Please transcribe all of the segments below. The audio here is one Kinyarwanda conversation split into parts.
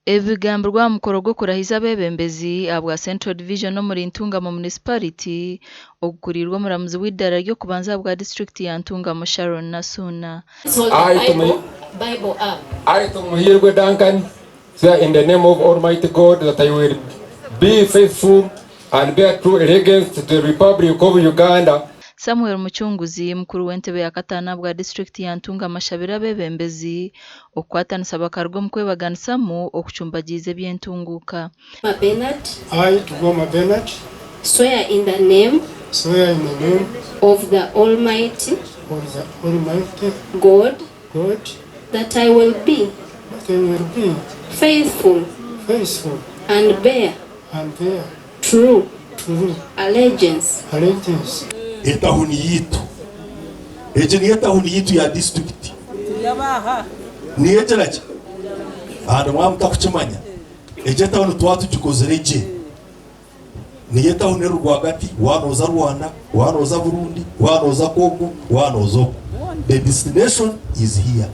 Ebigambo mukoro gwo kurahiza abebembezi abwa Central Division no muri Ntungamo Municipality okukurirwa muramuzi w'idara ryo kubanza bwa district ya Ntungamo Sharon Nasuna. Bible app. I Tumuhirwe Duncan, swear in the name of Almighty God that I will be faithful and bear true allegiance to the Republic of Uganda. Samuel Muchunguzi mukuru w'entebe ya katana bwa district ya Ntungamo Shabira abebembezi okwatanisa bakargo mukwebaganisamu okuchumbagize by'entunguka. Bernard. I Tugoma Bernard. Swear in the name of the Almighty God that I will be faithful and bear true allegiance. Etahuni yitu eje ni etahuni yitu ya district ni ejerake ana mwamuta kuchimanya eje tahuni twatu chukozereje ni etahuni rwagati wanoza Rwanda wanoza Burundi wanoza Kongo wanoza the destination is here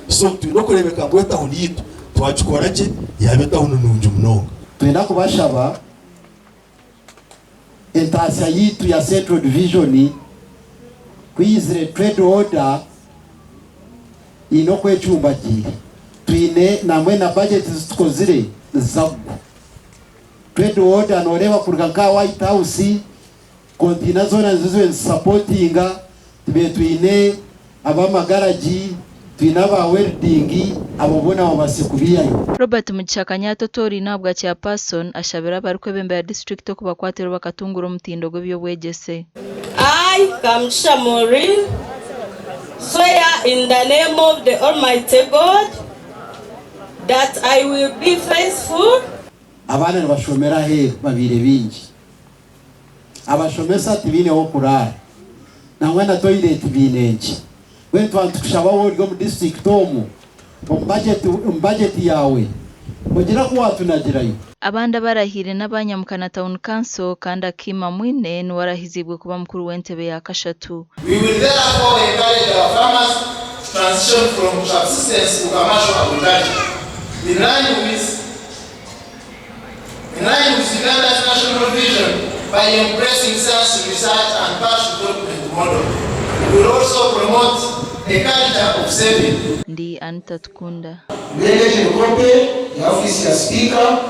so tunokorebeka ngo etahuni yitu twachukoraje yabe tahuni nunju mnonga twenda kubashaba entasa yitu ya Central Division kwizire trade order ino kwechumbagire twine namwe na budget zitukozire zagu trade order noreba kuruka ka White House kontina zona nzizo supportinga tibe twine abamagaraji twina ba welding abobona babasikuriyayo. Robert Muchakanyato tori nabwa cha person ashabira barikwebembe ya district okubakwatero bakatungura omutindo gw'ebyo bwegese. I Kamsha Maureen swear in the name of the Almighty God that I will be faithful. Abana nibashomera he babire bingi abashomesa tibine ho kurara namwe na toilet binenki wentu antukushaba wo mu district omu budget yawe mugira ko watunagirayo. Abanda barahire n'abanyamukana town council kandi akima mwine n'uwarahizibwe kuba mukuru w'entebe ya kashatu. We will therefore encourage our farmers to transition from subsistence to commercial agriculture in line with Uganda's national vision by embracing science research and cash development model. We will also promote a culture of saving. Ndi Anita Tukunda. Village Kope, the office ya speaker.